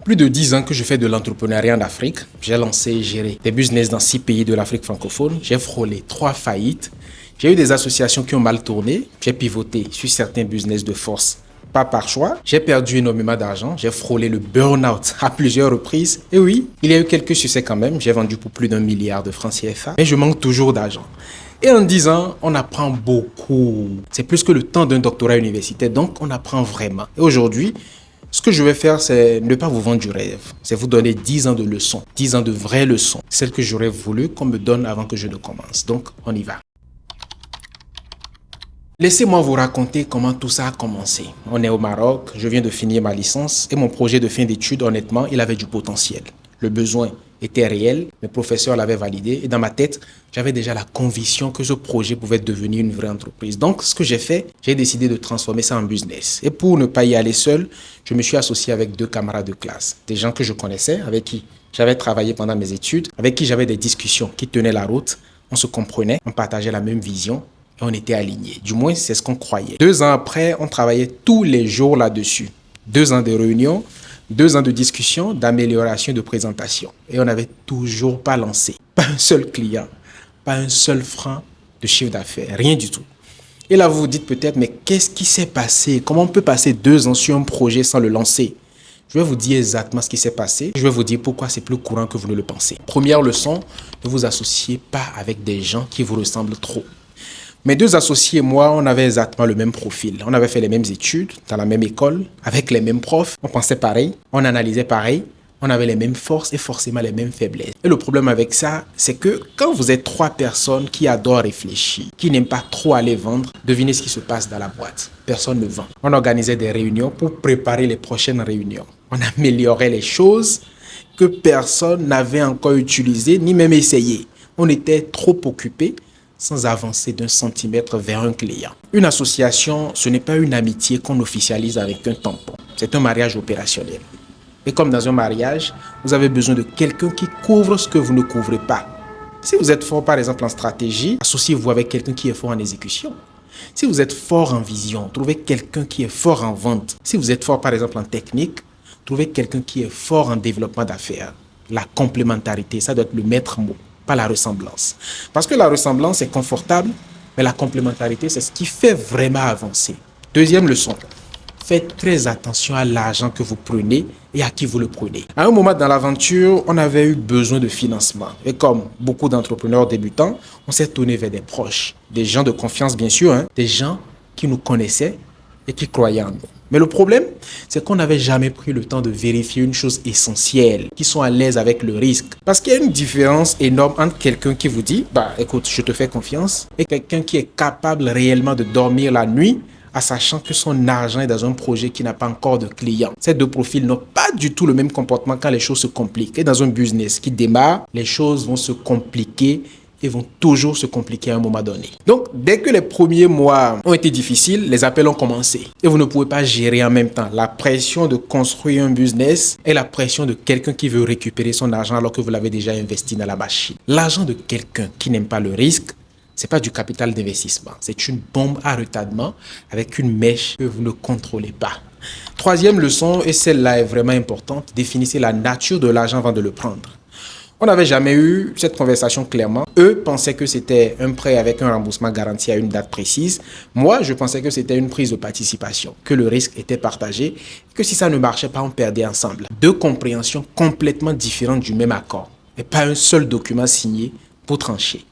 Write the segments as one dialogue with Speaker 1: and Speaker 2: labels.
Speaker 1: Plus de 10 ans que je fais de l'entrepreneuriat en Afrique. J'ai lancé et géré des business dans 6 pays de l'Afrique francophone. J'ai frôlé 3 faillites. J'ai eu des associations qui ont mal tourné. J'ai pivoté sur certains business de force, pas par choix. J'ai perdu énormément d'argent. J'ai frôlé le burn-out à plusieurs reprises. Et oui, il y a eu quelques succès quand même. J'ai vendu pour plus d'1 milliard de francs CFA. Mais je manque toujours d'argent. Et en 10 ans, on apprend beaucoup. C'est plus que le temps d'un doctorat universitaire, donc on apprend vraiment. Et aujourd'hui, ce que je vais faire, c'est ne pas vous vendre du rêve. C'est vous donner 10 ans de leçons, 10 ans de vraies leçons. Celles que j'aurais voulu qu'on me donne avant que je ne commence. Donc, on y va. Laissez-moi vous raconter comment tout ça a commencé. On est au Maroc, je viens de finir ma licence et mon projet de fin d'études, honnêtement, il avait du potentiel. Le besoin était réel, mes professeurs l'avaient validé et dans ma tête, j'avais déjà la conviction que ce projet pouvait devenir une vraie entreprise. Donc, ce que j'ai fait, j'ai décidé de transformer ça en business. Et pour ne pas y aller seul, je me suis associé avec 2 camarades de classe, des gens que je connaissais, avec qui j'avais travaillé pendant mes études, avec qui j'avais des discussions qui tenaient la route. On se comprenait, on partageait la même vision et on était alignés. Du moins, c'est ce qu'on croyait. 2 ans après, on travaillait tous les jours là-dessus. 2 ans de réunions, 2 ans de discussion, d'amélioration, de présentation. Et on n'avait toujours pas lancé. Pas un seul client, pas un seul franc de chiffre d'affaires, rien du tout. Et là, vous vous dites peut-être, mais qu'est-ce qui s'est passé? Comment on peut passer 2 ans sur un projet sans le lancer? Je vais vous dire exactement ce qui s'est passé. Je vais vous dire pourquoi c'est plus courant que vous ne le pensez. Première leçon, ne vous associez pas avec des gens qui vous ressemblent trop. Mes 2 associés et moi, on avait exactement le même profil. On avait fait les mêmes études, dans la même école, avec les mêmes profs. On pensait pareil, on analysait pareil, on avait les mêmes forces et forcément les mêmes faiblesses. Et le problème avec ça, c'est que quand vous êtes 3 personnes qui adorent réfléchir, qui n'aiment pas trop aller vendre, devinez ce qui se passe dans la boîte. Personne ne vend. On organisait des réunions pour préparer les prochaines réunions. On améliorait les choses que personne n'avait encore utilisées ni même essayé. On était trop occupés sans avancer d'un centimètre vers un client. Une association, ce n'est pas une amitié qu'on officialise avec un tampon. C'est un mariage opérationnel. Et comme dans un mariage, vous avez besoin de quelqu'un qui couvre ce que vous ne couvrez pas. Si vous êtes fort, par exemple, en stratégie, associez-vous avec quelqu'un qui est fort en exécution. Si vous êtes fort en vision, trouvez quelqu'un qui est fort en vente. Si vous êtes fort, par exemple, en technique, trouvez quelqu'un qui est fort en développement d'affaires. La complémentarité, ça doit être le maître mot, pas la ressemblance. Parce que la ressemblance est confortable, mais la complémentarité, c'est ce qui fait vraiment avancer. Deuxième leçon, faites très attention à l'argent que vous prenez et à qui vous le prenez. À un moment dans l'aventure, on avait eu besoin de financement. Et comme beaucoup d'entrepreneurs débutants, on s'est tourné vers des proches, des gens de confiance bien sûr, des gens qui nous connaissaient et qui croyaient en nous. Mais le problème, c'est qu'on n'avait jamais pris le temps de vérifier une chose essentielle, qui sont à l'aise avec le risque. Parce qu'il y a une différence énorme entre quelqu'un qui vous dit, écoute, je te fais confiance, et quelqu'un qui est capable réellement de dormir la nuit, en sachant que son argent est dans un projet qui n'a pas encore de clients. Ces 2 profils n'ont pas du tout le même comportement quand les choses se compliquent. Et dans un business qui démarre, les choses vont se compliquer et vont toujours se compliquer à un moment donné. Donc, dès que les premiers mois ont été difficiles, les appels ont commencé. Et vous ne pouvez pas gérer en même temps la pression de construire un business et la pression de quelqu'un qui veut récupérer son argent alors que vous l'avez déjà investi dans la machine. L'argent de quelqu'un qui n'aime pas le risque, c'est pas du capital d'investissement. C'est une bombe à retardement avec une mèche que vous ne contrôlez pas. Troisième leçon, et celle-là est vraiment importante, définissez la nature de l'argent avant de le prendre. On n'avait jamais eu cette conversation clairement. Eux pensaient que c'était un prêt avec un remboursement garanti à une date précise. Moi, je pensais que c'était une prise de participation, que le risque était partagé, que si ça ne marchait pas, on perdait ensemble. 2 compréhensions complètement différentes du même accord, et pas un seul document signé pour trancher.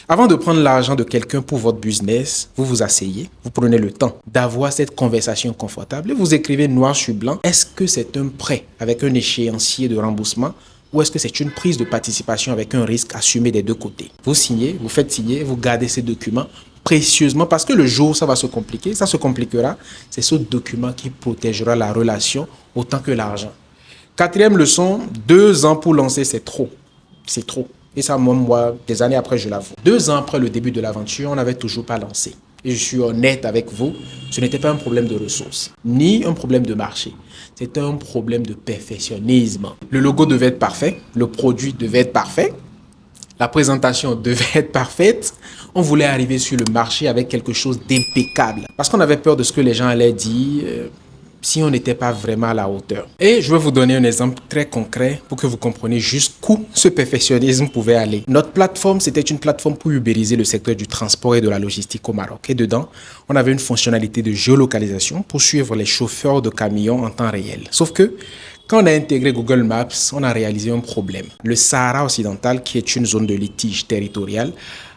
Speaker 1: Avant de prendre l'argent de quelqu'un pour votre business, vous vous asseyez, vous prenez le temps d'avoir cette conversation confortable et vous écrivez noir sur blanc, est-ce que c'est un prêt avec un échéancier de remboursement ou est-ce que c'est une prise de participation avec un risque assumé des 2 côtés? Vous signez, vous faites signer, vous gardez ces documents précieusement parce que le jour où ça va se compliquer, ça se compliquera, c'est ce document qui protégera la relation autant que l'argent. 4e leçon, 2 ans pour lancer, c'est trop. C'est trop. Et ça, moi, des années après, je l'avoue. 2 ans après le début de l'aventure, on n'avait toujours pas lancé. Et je suis honnête avec vous, ce n'était pas un problème de ressources, ni un problème de marché. C'était un problème de perfectionnisme. Le logo devait être parfait, le produit devait être parfait, la présentation devait être parfaite. On voulait arriver sur le marché avec quelque chose d'impeccable. Parce qu'on avait peur de ce que les gens allaient dire. si on n'était pas vraiment à la hauteur. Et je vais vous donner un exemple très concret pour que vous compreniez jusqu'où ce perfectionnisme pouvait aller. Notre plateforme, c'était une plateforme pour ubériser le secteur du transport et de la logistique au Maroc. Et dedans, on avait une fonctionnalité de géolocalisation pour suivre les chauffeurs de camions en temps réel. Sauf que quand on a intégré Google Maps, on a réalisé un problème. Le Sahara occidental, qui est une zone de litige territorial,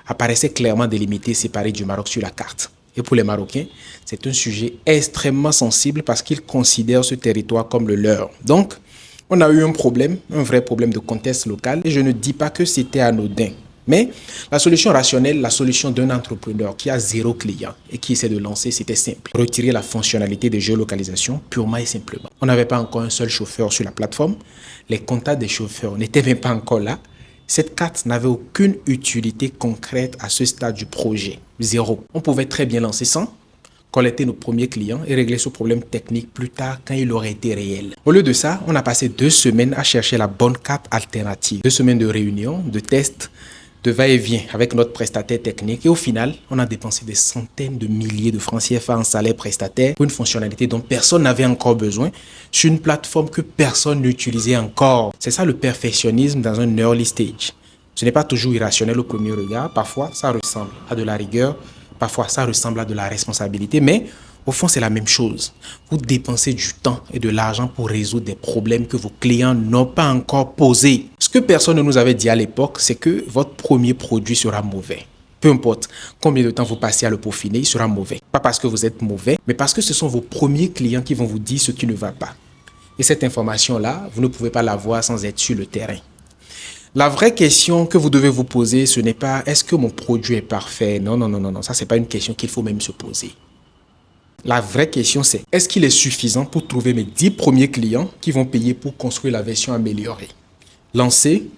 Speaker 1: apparaissait clairement délimité, séparé du Maroc sur la carte. Et pour les Marocains, c'est un sujet extrêmement sensible parce qu'ils considèrent ce territoire comme le leur. Donc, on a eu un problème, un vrai problème de contexte local. Et je ne dis pas que c'était anodin. Mais la solution rationnelle, la solution d'un entrepreneur qui a 0 client et qui essaie de lancer, c'était simple. Retirer la fonctionnalité de géolocalisation purement et simplement. On n'avait pas encore un seul chauffeur sur la plateforme. Les contacts des chauffeurs n'étaient même pas encore là. Cette carte n'avait aucune utilité concrète à ce stade du projet. 0. On pouvait très bien lancer sans, collecter nos premiers clients et régler ce problème technique plus tard quand il aurait été réel. Au lieu de ça, on a passé 2 semaines à chercher la bonne carte alternative. 2 semaines de réunions, de tests, de va-et-vient avec notre prestataire technique. Et au final, on a dépensé des centaines de milliers de francs CFA en salaire prestataire pour une fonctionnalité dont personne n'avait encore besoin sur une plateforme que personne n'utilisait encore. C'est ça le perfectionnisme dans un early stage. Ce n'est pas toujours irrationnel au premier regard. Parfois, ça ressemble à de la rigueur. Parfois, ça ressemble à de la responsabilité. Mais au fond, c'est la même chose. Vous dépensez du temps et de l'argent pour résoudre des problèmes que vos clients n'ont pas encore posés. Ce que personne ne nous avait dit à l'époque, c'est que votre premier produit sera mauvais. Peu importe combien de temps vous passez à le peaufiner, il sera mauvais. Pas parce que vous êtes mauvais, mais parce que ce sont vos premiers clients qui vont vous dire ce qui ne va pas. Et cette information-là, vous ne pouvez pas l'avoir sans être sur le terrain. La vraie question que vous devez vous poser, ce n'est pas est-ce que mon produit est parfait? Non, non, non, non, non. Ça, c'est pas une question qu'il faut même se poser. La vraie question, c'est est-ce qu'il est suffisant pour trouver mes 10 premiers clients qui vont payer pour construire la version améliorée? Lancer,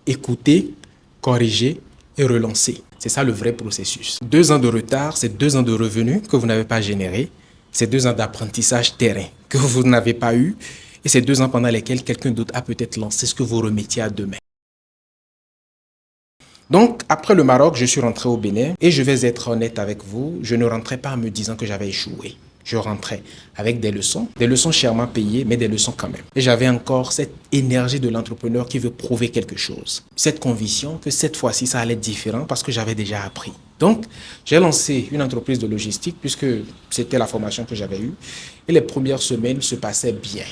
Speaker 1: écouter, corriger et relancer. C'est ça le vrai processus. 2 ans de retard, c'est 2 ans de revenus que vous n'avez pas générés. C'est 2 ans d'apprentissage terrain que vous n'avez pas eu. Et c'est 2 ans pendant lesquels quelqu'un d'autre a peut-être lancé ce que vous remettiez à demain. Donc, après le Maroc, je suis rentré au Bénin et je vais être honnête avec vous, je ne rentrais pas en me disant que j'avais échoué. Je rentrais avec des leçons chèrement payées, mais des leçons quand même. Et j'avais encore cette énergie de l'entrepreneur qui veut prouver quelque chose. Cette conviction que cette fois-ci, ça allait être différent parce que j'avais déjà appris. Donc, j'ai lancé une entreprise de logistique puisque c'était la formation que j'avais eue. Et les premières semaines se passaient bien.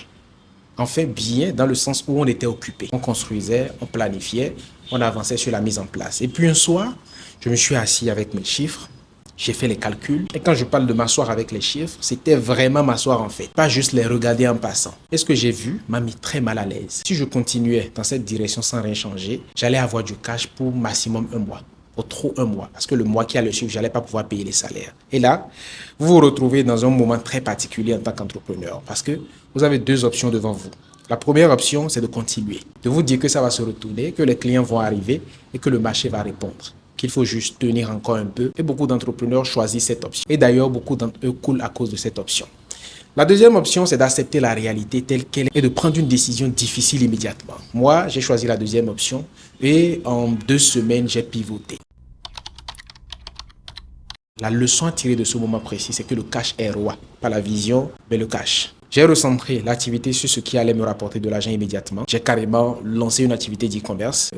Speaker 1: Enfin, bien dans le sens où on était occupé. On construisait, on planifiait, on avançait sur la mise en place. Et puis un soir, je me suis assis avec mes chiffres, j'ai fait les calculs. Et quand je parle de m'asseoir avec les chiffres, c'était vraiment m'asseoir en fait, pas juste les regarder en passant. Et ce que j'ai vu m'a mis très mal à l'aise. Si je continuais dans cette direction sans rien changer, j'allais avoir du cash pour maximum 1 mois. Au trop 1 mois, parce que le mois qui allait suivre, je n'allais pas pouvoir payer les salaires. Et là, vous vous retrouvez dans un moment très particulier en tant qu'entrepreneur, parce que vous avez 2 options devant vous. La première option, c'est de continuer, de vous dire que ça va se retourner, que les clients vont arriver et que le marché va répondre, qu'il faut juste tenir encore un peu. Et beaucoup d'entrepreneurs choisissent cette option. Et d'ailleurs, beaucoup d'entre eux coulent à cause de cette option. La deuxième option, c'est d'accepter la réalité telle qu'elle est et de prendre une décision difficile immédiatement. Moi, j'ai choisi la deuxième option et en 2 semaines, j'ai pivoté. La leçon à tirer de ce moment précis, c'est que le cash est roi. Pas la vision, mais le cash. J'ai recentré l'activité sur ce qui allait me rapporter de l'argent immédiatement. J'ai carrément lancé une activité d'e-commerce.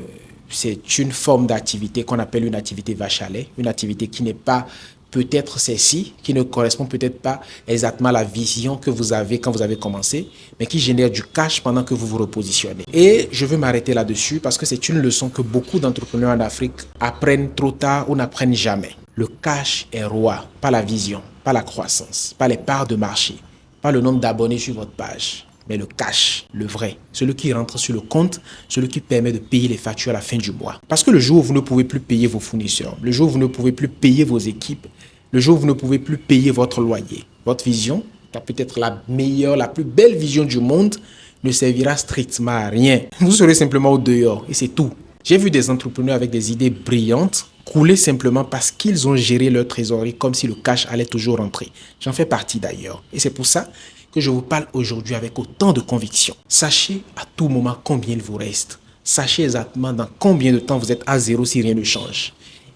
Speaker 1: C'est une forme d'activité qu'on appelle une activité vache à lait. Une activité qui n'est pas peut-être celle-ci, qui ne correspond peut-être pas exactement à la vision que vous avez quand vous avez commencé, mais qui génère du cash pendant que vous vous repositionnez. Et je veux m'arrêter là-dessus parce que c'est une leçon que beaucoup d'entrepreneurs en Afrique apprennent trop tard ou n'apprennent jamais. Le cash est roi, pas la vision, pas la croissance, pas les parts de marché, pas le nombre d'abonnés sur votre page, mais le cash, le vrai, celui qui rentre sur le compte, celui qui permet de payer les factures à la fin du mois. Parce que le jour où vous ne pouvez plus payer vos fournisseurs, le jour où vous ne pouvez plus payer vos équipes, le jour où vous ne pouvez plus payer votre loyer, votre vision, qui a peut-être la meilleure, la plus belle vision du monde, ne servira strictement à rien. Vous serez simplement au dehors et c'est tout. J'ai vu des entrepreneurs avec des idées brillantes couler simplement parce qu'ils ont géré leur trésorerie comme si le cash allait toujours rentrer. J'en fais partie d'ailleurs. Et c'est pour ça que je vous parle aujourd'hui avec autant de conviction. Sachez à tout moment combien il vous reste. Sachez exactement dans combien de temps vous êtes à zéro si rien ne change.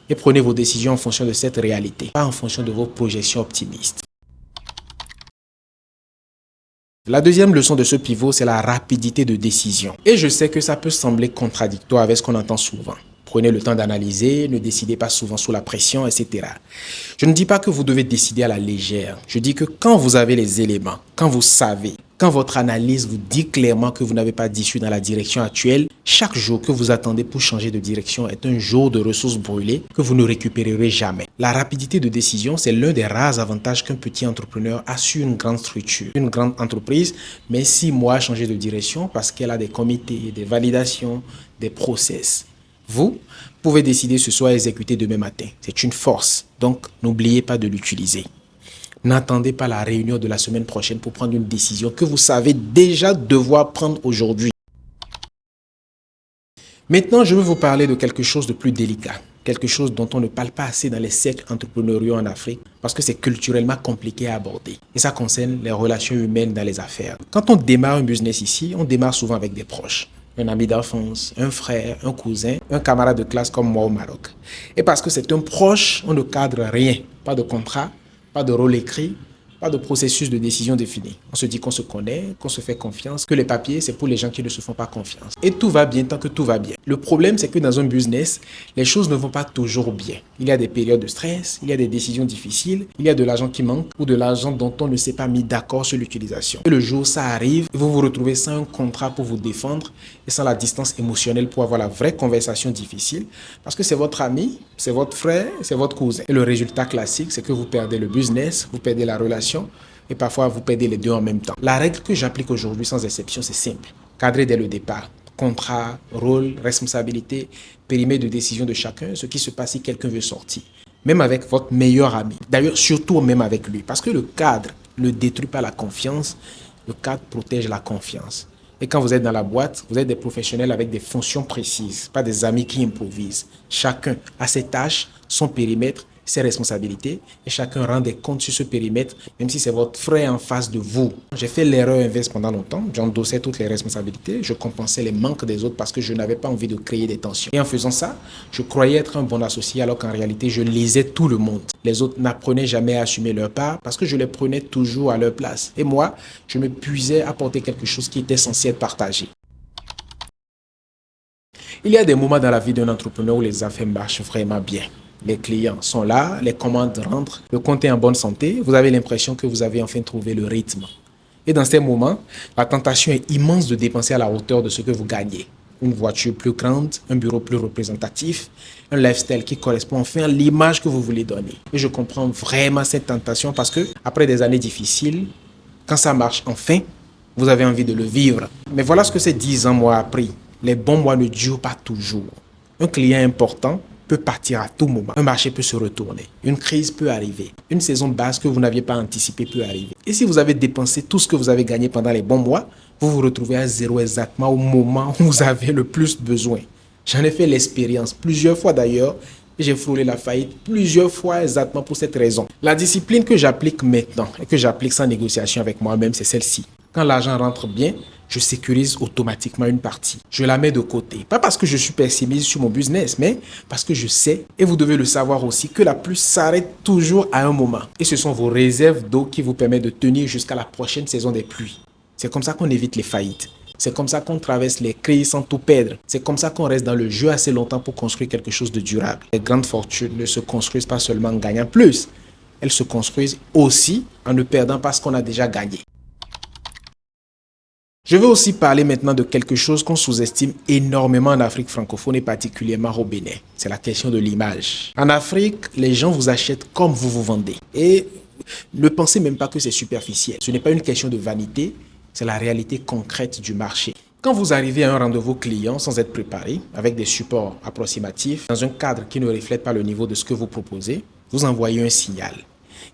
Speaker 1: Et prenez vos décisions en fonction de cette réalité, pas en fonction de vos projections optimistes. La deuxième leçon de ce pivot, c'est la rapidité de décision. Et je sais que ça peut sembler contradictoire avec ce qu'on entend souvent. Prenez le temps d'analyser, ne décidez pas souvent sous la pression, etc. Je ne dis pas que vous devez décider à la légère. Je dis que quand vous avez les éléments, quand vous savez, quand votre analyse vous dit clairement que vous n'avez pas d'issue dans la direction actuelle, chaque jour que vous attendez pour changer de direction est un jour de ressources brûlées que vous ne récupérerez jamais. La rapidité de décision, c'est l'un des rares avantages qu'un petit entrepreneur a sur une grande structure. Une grande entreprise met 6 mois à changer de direction parce qu'elle a des comités, des validations, des process. Vous pouvez décider ce soir et exécuter demain matin. C'est une force, donc n'oubliez pas de l'utiliser. N'attendez pas la réunion de la semaine prochaine pour prendre une décision que vous savez déjà devoir prendre aujourd'hui. Maintenant, je veux vous parler de quelque chose de plus délicat, quelque chose dont on ne parle pas assez dans les cercles entrepreneuriaux en Afrique parce que c'est culturellement compliqué à aborder. Et ça concerne les relations humaines dans les affaires. Quand on démarre un business ici, on démarre souvent avec des proches. Un ami d'enfance, un frère, un cousin, un camarade de classe comme moi au Maroc. Et parce que c'est un proche, on ne cadre rien. Pas de contrat, pas de rôle écrit, pas de processus de décision défini. On se dit qu'on se connaît, qu'on se fait confiance, que les papiers, c'est pour les gens qui ne se font pas confiance. Et tout va bien tant que tout va bien. Le problème, c'est que dans un business, les choses ne vont pas toujours bien. Il y a des périodes de stress, il y a des décisions difficiles, il y a de l'argent qui manque ou de l'argent dont on ne s'est pas mis d'accord sur l'utilisation. Et le jour où ça arrive, vous vous retrouvez sans un contrat pour vous défendre et sans la distance émotionnelle pour avoir la vraie conversation difficile parce que c'est votre ami, c'est votre frère, c'est votre cousin. Et le résultat classique, c'est que vous perdez le business, vous perdez la relation et parfois vous perdez les deux en même temps. La règle que j'applique aujourd'hui sans exception, c'est simple. Cadrer dès le départ. Contrat, rôle, responsabilité, périmètre de décision de chacun, ce qui se passe si quelqu'un veut sortir. Même avec votre meilleur ami. D'ailleurs, surtout même avec lui. Parce que le cadre ne détruit pas la confiance. Le cadre protège la confiance. Et quand vous êtes dans la boîte, vous êtes des professionnels avec des fonctions précises, pas des amis qui improvisent. Chacun a ses tâches, son périmètre, ses responsabilités et chacun rend des comptes sur ce périmètre, même si c'est votre frère en face de vous. J'ai fait l'erreur inverse pendant longtemps. J'endossais toutes les responsabilités, je compensais les manques des autres parce que je n'avais pas envie de créer des tensions. Et en faisant ça, je croyais être un bon associé alors qu'en réalité, je lésais tout le monde. Les autres n'apprenaient jamais à assumer leur part parce que je les prenais toujours à leur place. Et moi, je me puisais à porter quelque chose qui était censé être partagé. Il y a des moments dans la vie d'un entrepreneur où les affaires marchent vraiment bien. Les clients sont là, les commandes rentrent, le compte est en bonne santé, vous avez l'impression que vous avez enfin trouvé le rythme. Et dans ces moments, la tentation est immense de dépenser à la hauteur de ce que vous gagnez. Une voiture plus grande, un bureau plus représentatif, un lifestyle qui correspond enfin à l'image que vous voulez donner. Et je comprends vraiment cette tentation parce que après des années difficiles, quand ça marche enfin, vous avez envie de le vivre. Mais voilà ce que ces 10 ans m'ont appris. Les bons mois ne durent pas toujours. Un client important peut partir à tout moment. Un marché peut se retourner. Une crise peut arriver. Une saison basse que vous n'aviez pas anticipée peut arriver. Et si vous avez dépensé tout ce que vous avez gagné pendant les bons mois, vous vous retrouvez à zéro exactement au moment où vous avez le plus besoin. J'en ai fait l'expérience plusieurs fois d'ailleurs et j'ai frôlé la faillite plusieurs fois exactement pour cette raison. La discipline que j'applique maintenant et que j'applique sans négociation avec moi-même, c'est celle-ci. Quand l'argent rentre bien, je sécurise automatiquement une partie. Je la mets de côté. Pas parce que je suis pessimiste sur mon business, mais parce que je sais, et vous devez le savoir aussi, que la pluie s'arrête toujours à un moment. Et ce sont vos réserves d'eau qui vous permettent de tenir jusqu'à la prochaine saison des pluies. C'est comme ça qu'on évite les faillites. C'est comme ça qu'on traverse les crises sans tout perdre. C'est comme ça qu'on reste dans le jeu assez longtemps pour construire quelque chose de durable. Les grandes fortunes ne se construisent pas seulement en gagnant plus. Elles se construisent aussi en ne perdant pas ce qu'on a déjà gagné. Je veux aussi parler maintenant de quelque chose qu'on sous-estime énormément en Afrique francophone et particulièrement au Bénin. C'est la question de l'image. En Afrique, les gens vous achètent comme vous vous vendez. Et ne pensez même pas que c'est superficiel. Ce n'est pas une question de vanité, c'est la réalité concrète du marché. Quand vous arrivez à un rendez-vous client sans être préparé, avec des supports approximatifs, dans un cadre qui ne reflète pas le niveau de ce que vous proposez, vous envoyez un signal.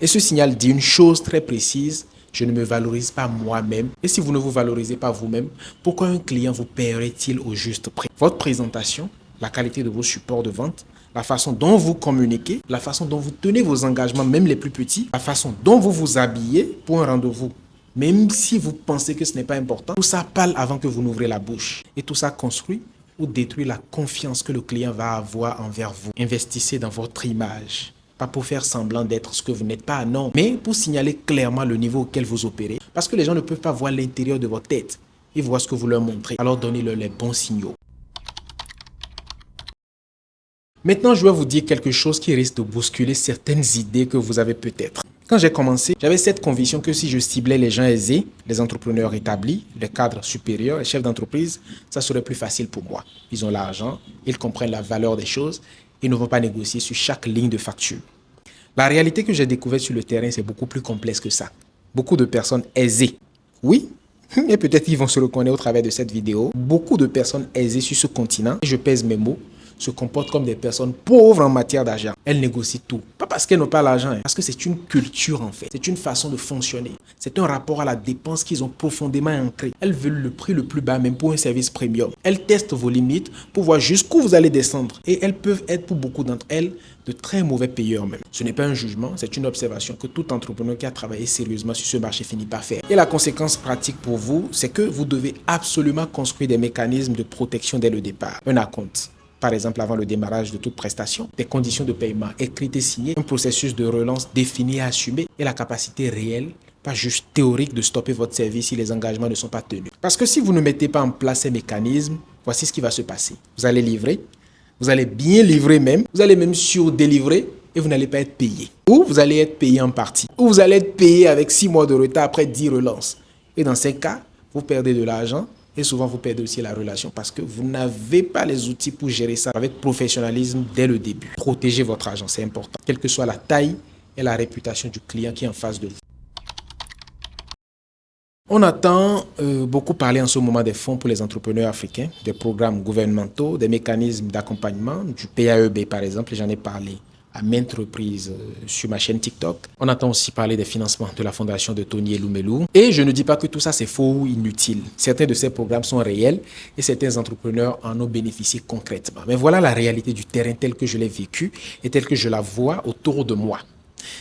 Speaker 1: Et ce signal dit une chose très précise: je ne me valorise pas moi-même. Et si vous ne vous valorisez pas vous-même, pourquoi un client vous paierait-il au juste prix? Votre présentation, la qualité de vos supports de vente, la façon dont vous communiquez, la façon dont vous tenez vos engagements, même les plus petits, la façon dont vous vous habillez pour un rendez-vous. Même si vous pensez que ce n'est pas important, tout ça parle avant que vous n'ouvrez la bouche. Et tout ça construit ou détruit la confiance que le client va avoir envers vous. Investissez dans votre image. Pas pour faire semblant d'être ce que vous n'êtes pas, non. Mais pour signaler clairement le niveau auquel vous opérez. Parce que les gens ne peuvent pas voir l'intérieur de votre tête. Ils voient ce que vous leur montrez. Alors donnez-leur les bons signaux. Maintenant, je vais vous dire quelque chose qui risque de bousculer certaines idées que vous avez peut-être. Quand j'ai commencé, j'avais cette conviction que si je ciblais les gens aisés, les entrepreneurs établis, les cadres supérieurs, les chefs d'entreprise, ça serait plus facile pour moi. Ils ont l'argent, ils comprennent la valeur des choses, ils ne vont pas négocier sur chaque ligne de facture. La réalité que j'ai découverte sur le terrain, c'est beaucoup plus complexe que ça. Beaucoup de personnes aisées, oui, et peut-être ils vont se reconnaître au travers de cette vidéo, beaucoup de personnes aisées sur ce continent, et je pèse mes mots, se comportent comme des personnes pauvres en matière d'argent. Elles négocient tout. Pas parce qu'elles n'ont pas l'argent, parce que c'est une culture en fait. C'est une façon de fonctionner. C'est un rapport à la dépense qu'ils ont profondément ancré. Elles veulent le prix le plus bas même pour un service premium. Elles testent vos limites pour voir jusqu'où vous allez descendre. Et elles peuvent être pour beaucoup d'entre elles de très mauvais payeurs même. Ce n'est pas un jugement, c'est une observation que tout entrepreneur qui a travaillé sérieusement sur ce marché finit par faire. Et la conséquence pratique pour vous, c'est que vous devez absolument construire des mécanismes de protection dès le départ. Un acompte. Par exemple, avant le démarrage de toute prestation, des conditions de paiement écrites et signées, un processus de relance défini et assumé et la capacité réelle, pas juste théorique, de stopper votre service si les engagements ne sont pas tenus. Parce que si vous ne mettez pas en place ces mécanismes, voici ce qui va se passer. Vous allez livrer, vous allez bien livrer même, vous allez même surdélivrer et vous n'allez pas être payé. Ou vous allez être payé en partie. Ou vous allez être payé avec 6 mois de retard après 10 relances. Et dans ces cas, vous perdez de l'argent. Et souvent, vous perdez aussi la relation parce que vous n'avez pas les outils pour gérer ça avec professionnalisme dès le début. Protégez votre argent, c'est important. Quelle que soit la taille et la réputation du client qui est en face de vous. On entend beaucoup parler en ce moment des fonds pour les entrepreneurs africains, des programmes gouvernementaux, des mécanismes d'accompagnement, du PAEB par exemple, j'en ai parlé à maintes reprises sur ma chaîne TikTok. On entend aussi parler des financements de la fondation de Tony Elumelu. Et je ne dis pas que tout ça c'est faux ou inutile. Certains de ces programmes sont réels et certains entrepreneurs en ont bénéficié concrètement. Mais voilà la réalité du terrain telle que je l'ai vécue et telle que je la vois autour de moi.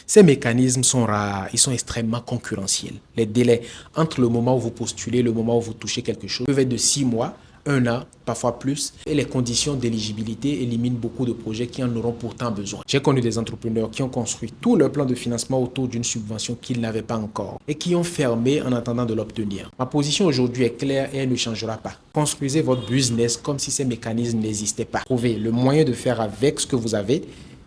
Speaker 1: Ces mécanismes sont rares, ils sont extrêmement concurrentiels. Les délais entre le moment où vous postulez et le moment où vous touchez quelque chose peuvent être de 6 mois, 1 an, parfois plus, et les conditions d'éligibilité éliminent beaucoup de projets qui en auront pourtant besoin. J'ai connu des entrepreneurs qui ont construit tout leur plan de financement autour d'une subvention qu'ils n'avaient pas encore et qui ont fermé en attendant de l'obtenir. Ma position aujourd'hui est claire et elle ne changera pas. Construisez votre business comme si ces mécanismes n'existaient pas. Trouvez le moyen de faire avec ce que vous avez.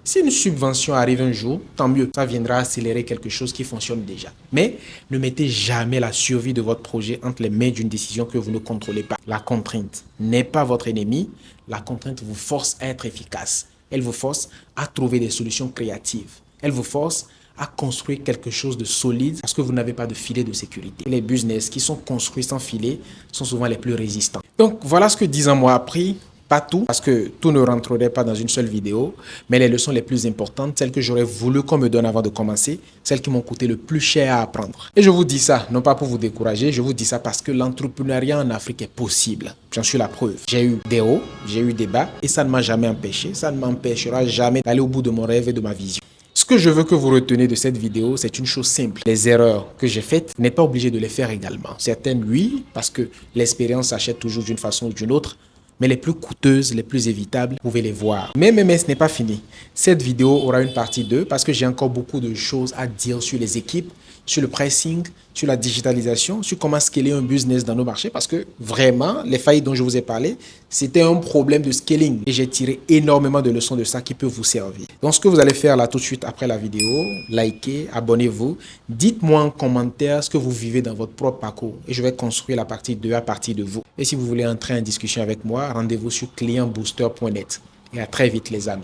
Speaker 1: Si une subvention arrive un jour, tant mieux, ça viendra accélérer quelque chose qui fonctionne déjà. Mais ne mettez jamais la survie de votre projet entre les mains d'une décision que vous ne contrôlez pas. La contrainte n'est pas votre ennemi, la contrainte vous force à être efficace. Elle vous force à trouver des solutions créatives. Elle vous force à construire quelque chose de solide parce que vous n'avez pas de filet de sécurité. Les business qui sont construits sans filet sont souvent les plus résistants. Donc voilà ce que 10 ans m'ont appris. Pas tout, parce que tout ne rentrerait pas dans une seule vidéo, mais les leçons les plus importantes, celles que j'aurais voulu qu'on me donne avant de commencer, celles qui m'ont coûté le plus cher à apprendre. Et je vous dis ça, non pas pour vous décourager, je vous dis ça parce que l'entrepreneuriat en Afrique est possible. J'en suis la preuve. J'ai eu des hauts, j'ai eu des bas, et ça ne m'a jamais empêché, ça ne m'empêchera jamais d'aller au bout de mon rêve et de ma vision. Ce que je veux que vous reteniez de cette vidéo, c'est une chose simple. Les erreurs que j'ai faites, vous n'êtes pas obligé de les faire également. Certaines, oui, parce que l'expérience s'achète toujours d'une façon ou d'une autre. Mais les plus coûteuses, les plus évitables, vous pouvez les voir. Mais ce n'est pas fini. Cette vidéo aura une partie 2 parce que j'ai encore beaucoup de choses à dire sur les équipes, sur le pricing, sur la digitalisation, sur comment scaler un business dans nos marchés parce que vraiment, les faillites dont je vous ai parlé, c'était un problème de scaling et j'ai tiré énormément de leçons de ça qui peut vous servir. Donc, ce que vous allez faire là tout de suite après la vidéo, likez, abonnez-vous, dites-moi en commentaire ce que vous vivez dans votre propre parcours et je vais construire la partie 2 à partir de vous. Et si vous voulez entrer en discussion avec moi, rendez-vous sur clientbooster.net et à très vite les amis.